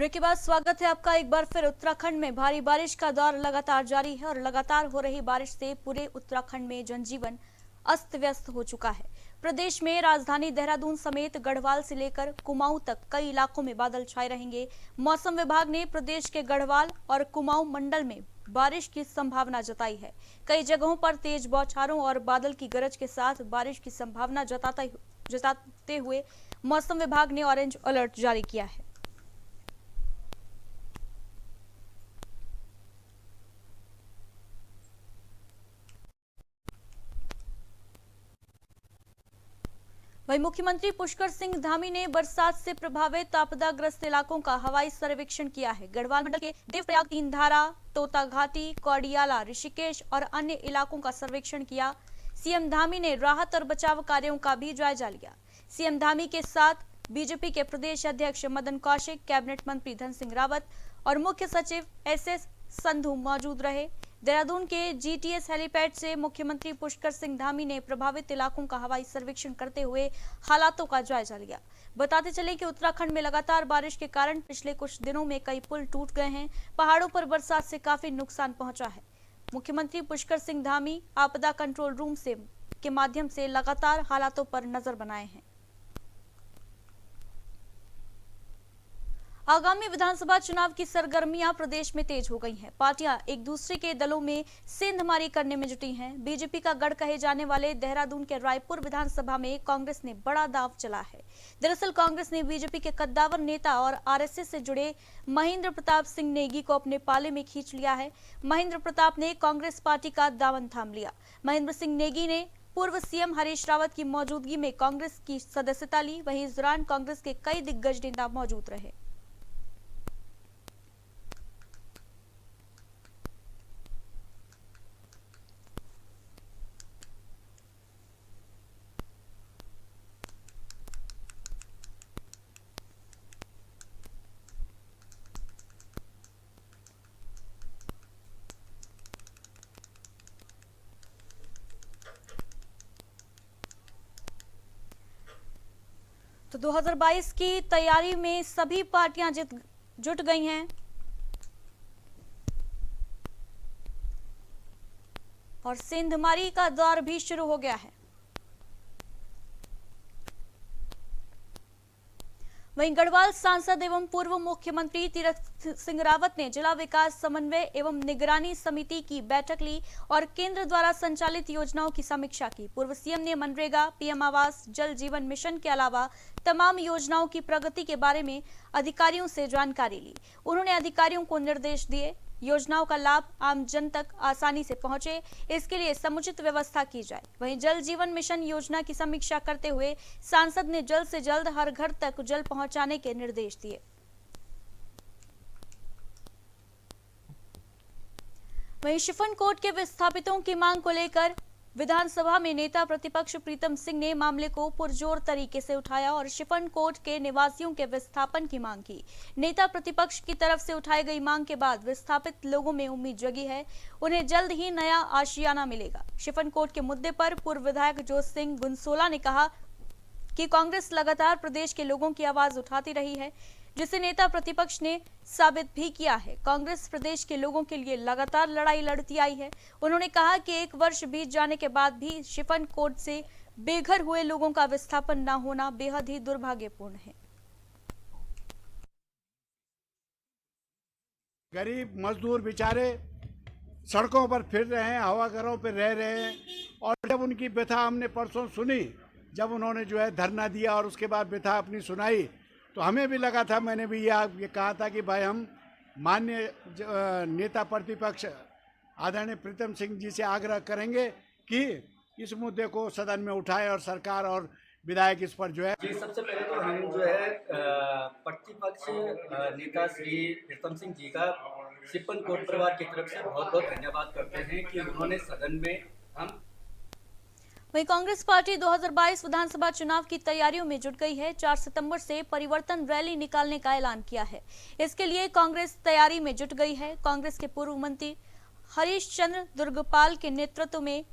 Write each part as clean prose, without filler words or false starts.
Break के बाद स्वागत है आपका एक बार फिर। उत्तराखंड में भारी बारिश का दौर लगातार जारी है और लगातार हो रही बारिश से पूरे उत्तराखंड में जनजीवन अस्त व्यस्त हो चुका है। प्रदेश में राजधानी देहरादून समेत गढ़वाल से लेकर कुमाऊं तक कई इलाकों में बादल छाए रहेंगे। मौसम विभाग ने प्रदेश के गढ़वाल और कुमाऊं मंडल में बारिश की संभावना जताई है। कई जगहों पर तेज बौछारों और बादल की गरज के साथ बारिश की संभावना जताते हुए मौसम विभाग ने ऑरेंज अलर्ट जारी किया है। वहीं मुख्यमंत्री पुष्कर सिंह धामी ने बरसात से प्रभावित आपदाग्रस्त इलाकों का हवाई सर्वेक्षण किया है। गढ़वाल मंडल के देवप्रयाग, तीनधारा, तोता घाटी, कौडियाला, ऋषिकेश और अन्य इलाकों का सर्वेक्षण किया। सीएम धामी ने राहत और बचाव कार्यों का भी जायजा लिया। सीएम धामी के साथ बीजेपी के प्रदेश अध्यक्ष मदन कौशिक, कैबिनेट मंत्री धन सिंह रावत और मुख्य सचिव एसएस संधू मौजूद रहे। देहरादून के जीटीएस हेलीपैड से मुख्यमंत्री पुष्कर सिंह धामी ने प्रभावित इलाकों का हवाई सर्वेक्षण करते हुए हालातों का जायजा लिया। बताते चले कि उत्तराखंड में लगातार बारिश के कारण पिछले कुछ दिनों में कई पुल टूट गए हैं। पहाड़ों पर बरसात से काफी नुकसान पहुंचा है। मुख्यमंत्री पुष्कर सिंह धामी आपदा कंट्रोल रूम के माध्यम से लगातार हालातों पर नजर बनाए हैं। आगामी विधानसभा चुनाव की सरगर्मियां प्रदेश में तेज हो गई हैं। पार्टियां एक दूसरे के दलों में सेंधमारी करने में जुटी हैं। बीजेपी का गढ़ कहे जाने वाले देहरादून के रायपुर विधानसभा में कांग्रेस ने बड़ा दांव चला है। दरअसल कांग्रेस ने बीजेपी के कद्दावर नेता और आरएसएस से जुड़े महेंद्र प्रताप सिंह नेगी को अपने पाले में खींच लिया है। महेंद्र प्रताप ने कांग्रेस पार्टी का दामन थाम लिया। महेंद्र सिंह नेगी ने पूर्व सीएम हरीश रावत की मौजूदगी में कांग्रेस की सदस्यता ली। वहीं इस दौरान कांग्रेस के कई दिग्गज नेता मौजूद रहे। तो 2022 की तैयारी में सभी पार्टियां जुट गई हैं और सेंधमारी का दौर भी शुरू हो गया है। वहीं गढ़वाल सांसद एवं पूर्व मुख्यमंत्री तीरथ सिंह रावत ने जिला विकास समन्वय एवं निगरानी समिति की बैठक ली और केंद्र द्वारा संचालित योजनाओं की समीक्षा की। पूर्व सीएम ने मनरेगा, पीएम आवास, जल जीवन मिशन के अलावा तमाम योजनाओं की प्रगति के बारे में अधिकारियों से जानकारी ली। उन्होंने अधिकारियों को निर्देश दिए योजनाओं का लाभ आम जन तक आसानी से पहुंचे, इसके लिए समुचित व्यवस्था की जाए। वहीं जल जीवन मिशन योजना की समीक्षा करते हुए सांसद ने जल्द से जल्द हर घर तक जल पहुंचाने के निर्देश दिए। वहीं शिफन कोर्ट के विस्थापितों की मांग को लेकर विधानसभा में नेता प्रतिपक्ष प्रीतम सिंह ने मामले को पुरजोर तरीके से उठाया और शिफन कोर्ट के निवासियों के विस्थापन की मांग की। नेता प्रतिपक्ष की तरफ से उठाई गई मांग के बाद विस्थापित लोगों में उम्मीद जगी है, उन्हें जल्द ही नया आशियाना मिलेगा। शिफन कोर्ट के मुद्दे पर पूर्व विधायक जोत सिंह गुनसोला ने कहा कि कांग्रेस लगातार प्रदेश के लोगों की आवाज उठाती रही है, जिसे नेता प्रतिपक्ष ने साबित भी किया है। कांग्रेस प्रदेश के लोगों के लिए लगातार लड़ाई लड़ती आई है। उन्होंने कहा कि 1 वर्ष बीत जाने के बाद भी शिफन कोर्ट से बेघर हुए लोगों का विस्थापन न होना बेहद ही दुर्भाग्यपूर्ण है। गरीब मजदूर बेचारे सड़कों पर फिर रहे हैं, हवा घरों पर रह रहे हैं। और जब उनकी व्यथा हमने परसों सुनी, जब उन्होंने जो है धरना दिया और उसके बाद व्यथा अपनी सुनाई, तो हमें भी लगा था, मैंने भी ये कहा था कि भाई हम माननीय नेता प्रतिपक्ष आदरणीय प्रीतम सिंह जी से आग्रह करेंगे कि इस मुद्दे को सदन में उठाएं और सरकार और विधायक इस पर जो है। जी, सबसे पहले तो हम जो है प्रतिपक्ष नेता श्री प्रीतम सिंह जी का शिफन कोर्ट परिवार की तरफ से बहुत बहुत धन्यवाद करते हैं कि उन्होंने सदन में हम। वहीं कांग्रेस पार्टी 2022 विधानसभा चुनाव की तैयारियों में जुट गई है। 4 सितंबर से परिवर्तन रैली निकालने का ऐलान किया है। इसके लिए कांग्रेस तैयारी में जुट गई है। कांग्रेस के पूर्व मंत्री हरीश चंद्र दुर्गपाल के नेतृत्व में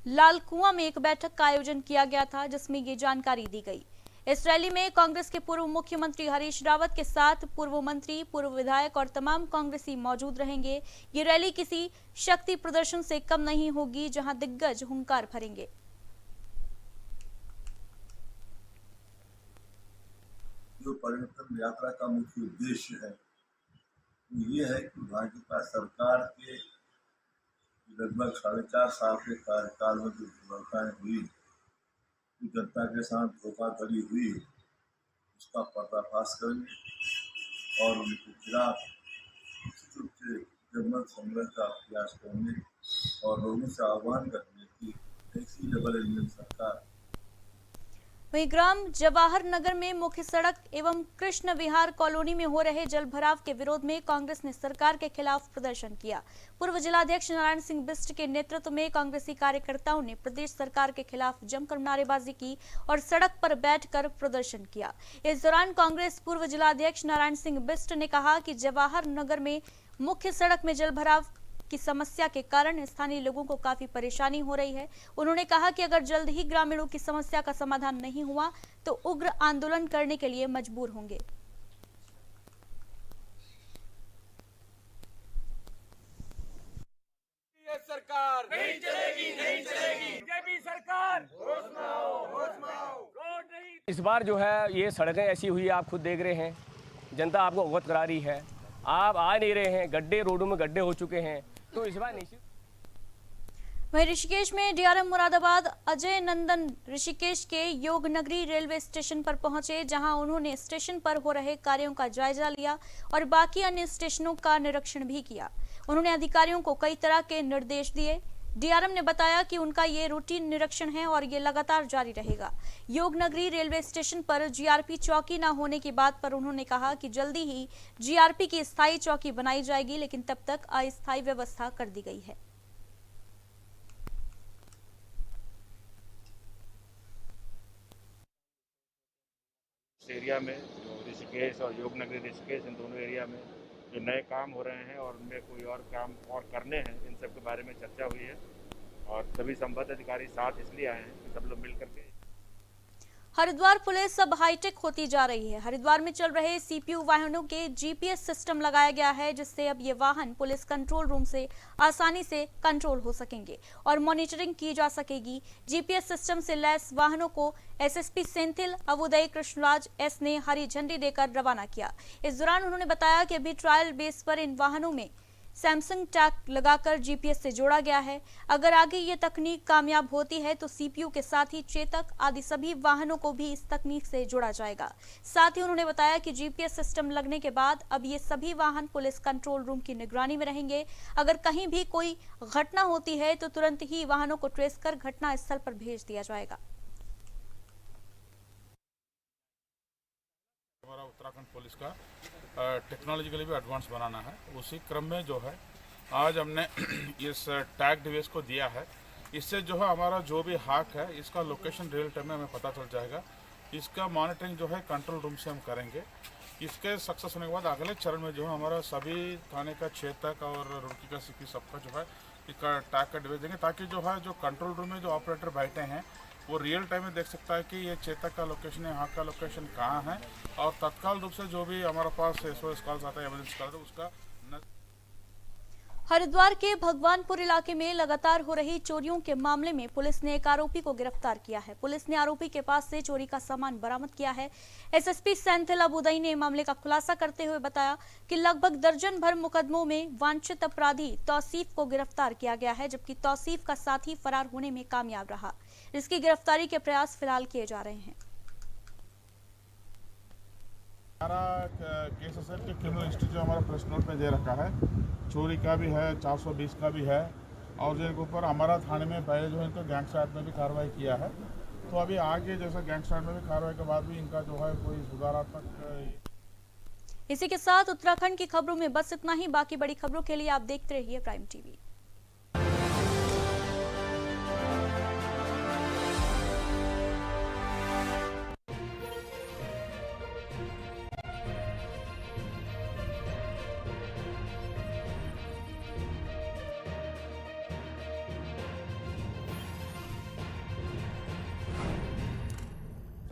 लालकुआं में एक बैठक का आयोजन किया गया था, जिसमें ये जानकारी दी गई। इस रैली में कांग्रेस के पूर्व मुख्यमंत्री हरीश रावत के साथ पूर्व मंत्री, पूर्व विधायक और तमाम कांग्रेसी मौजूद रहेंगे। ये रैली किसी शक्ति प्रदर्शन से कम नहीं होगी, जहां दिग्गज हुंकार भरेंगे। जो परिवर्तन यात्रा का मुख्य उद्देश्य है वो ये है कि भाजपा सरकार के लगभग 4.5 साल के कार्यकाल में जो विफलताएं हुई, जनता के साथ धोखाधड़ी हुई, उसका पर्दाफाश करेंगे और उनके खिलाफ निश्चित रूप से जनमत संग्रह का प्रयास करने और लोगों से आह्वान करने की ऐसी डबल इंजन सरकार। वहीं ग्राम जवाहर नगर में मुख्य सड़क एवं कृष्ण विहार कॉलोनी में हो रहे जल भराव के विरोध में कांग्रेस ने सरकार के खिलाफ प्रदर्शन किया। पूर्व जिलाध्यक्ष नारायण सिंह बिष्ट के नेतृत्व में कांग्रेसी कार्यकर्ताओं ने प्रदेश सरकार के खिलाफ जमकर नारेबाजी की और सड़क पर बैठकर प्रदर्शन किया। इस दौरान कांग्रेस पूर्व जिलाध्यक्ष नारायण सिंह बिष्ट ने कहा कि जवाहर नगर में मुख्य सड़क में जल भराव की समस्या के कारण स्थानीय लोगों को काफी परेशानी हो रही है। उन्होंने कहा कि अगर जल्द ही ग्रामीणों की समस्या का समाधान नहीं हुआ तो उग्र आंदोलन करने के लिए मजबूर होंगे। ये सरकार नहीं चलेगी, नहीं चलेगी। बीजेपी सरकार होश में आओ, होश में आओ। रोड नहीं। इस बार जो है ये सड़कें ऐसी हुई है, आप खुद देख रहे हैं, जनता आपको अवगत करा रही है, आप आ नहीं रहे हैं, गड्ढे रोडों में गड्ढे हो चुके हैं, तो इस बार निश्चित। वहीं ऋषिकेश में डीआरएम मुरादाबाद अजय नंदन ऋषिकेश के योगनगरी रेलवे स्टेशन पर पहुंचे, जहां उन्होंने स्टेशन पर हो रहे कार्यों का जायजा लिया और बाकी अन्य स्टेशनों का निरीक्षण भी किया। उन्होंने अधिकारियों को कई तरह के निर्देश दिए। डीआरएम ने बताया कि उनका ये रूटीन निरीक्षण है और ये लगातार जारी रहेगा। योगनगरी रेलवे स्टेशन पर जीआरपी चौकी न होने की बात पर उन्होंने कहा कि जल्दी ही जीआरपी की स्थायी चौकी बनाई जाएगी, लेकिन तब तक अस्थायी व्यवस्था कर दी गई है। एरिया में जो ऋषिकेश और योगनगरी ऋषिकेश, इन दोनों एरिया में जो नए काम हो रहे हैं और उनमें कोई और काम और करने हैं, इन सब के बारे में चर्चा हुई है और सभी संबद्ध अधिकारी साथ इसलिए आए हैं कि सब लोग मिल करके। हरिद्वार पुलिस अब हाईटेक होती जा रही है। हरिद्वार में चल रहे सीपीयू वाहनों के जीपीएस सिस्टम लगाया गया है, जिससे अब ये वाहन पुलिस कंट्रोल रूम से आसानी से कंट्रोल हो सकेंगे और मॉनिटरिंग की जा सकेगी। जीपीएस सिस्टम से लैस वाहनों को एसएसपी सेंथिल अवुदय कृष्णराज एस ने हरी झंडी देकर रवाना किया। इस दौरान उन्होंने बताया कि अभी ट्रायल बेस पर इन वाहनों में सैमसंग टैग लगाकर जीपीएस से जोड़ा गया है। अगर आगे ये तकनीक कामयाब होती है तो सीपीयू के साथ ही चेतक आदि सभी वाहनों को भी इस तकनीक से जोड़ा जाएगा। साथ ही उन्होंने बताया कि जीपीएस सिस्टम लगने के बाद अब ये सभी वाहन पुलिस कंट्रोल रूम की निगरानी में रहेंगे। अगर कहीं भी कोई घटना होती है तो तुरंत ही वाहनों को ट्रेस कर घटना स्थल पर भेज दिया जाएगा। हमारा उत्तराखंड पुलिस का टेक्नोलॉजिकली भी एडवांस बनाना है। उसी क्रम में जो है आज हमने इस टैग डिवाइस को दिया है। इससे जो है हमारा जो भी हाक है इसका लोकेशन रियल टाइम में हमें पता चल जाएगा। इसका मॉनिटरिंग जो है कंट्रोल रूम से हम करेंगे। इसके सक्सेस होने के बाद अगले चरण में जो है हमारा सभी थाने का चेतक और रुड़की का सीपी सबका जो है इसका टैग का डिवाइस देंगे, ताकि जो है जो कंट्रोल रूम में जो ऑपरेटर बैठे हैं वो रियल टाइम में देख सकता है कि ये चेतक का लोकेशन है, हाक का लोकेशन कहाँ है और तत्काल रूप से जो भी हमारे पास एसओएस कॉल्स आता है, एमरजेंसी कॉल, उसका हरिद्वार के भगवानपुर इलाके में लगातार हो रही चोरियों के मामले में पुलिस ने एक आरोपी को गिरफ्तार किया है। पुलिस ने आरोपी के पास से चोरी का सामान बरामद किया है। एसएसपी सेंथिल अबुदई ने मामले का खुलासा करते हुए बताया कि लगभग दर्जन भर मुकदमों में वांछित अपराधी तौसीफ को गिरफ्तार किया गया है, जबकि तौसीफ का साथी फरार होने में कामयाब रहा। इसकी गिरफ्तारी के प्रयास फिलहाल किए जा रहे हैं। हमारा केस है कि क्रिमिनल हिस्ट्री जो हमारा प्रेस नोट में दे रखा है, चोरी का भी है, 420 का भी है और जिनके ऊपर हमारा थाने में पहले जो है तो गैंगस्टर एक्ट में भी कार्रवाई किया है। तो अभी आगे जैसा गैंगस्टर एक्ट में भी कार्रवाई के बाद भी इनका जो है कोई सुधारात्मक। इसी के साथ उत्तराखंड की खबरों में बस इतना ही। बाकी बड़ी खबरों के लिए आप देखते रहिए प्राइम टीवी।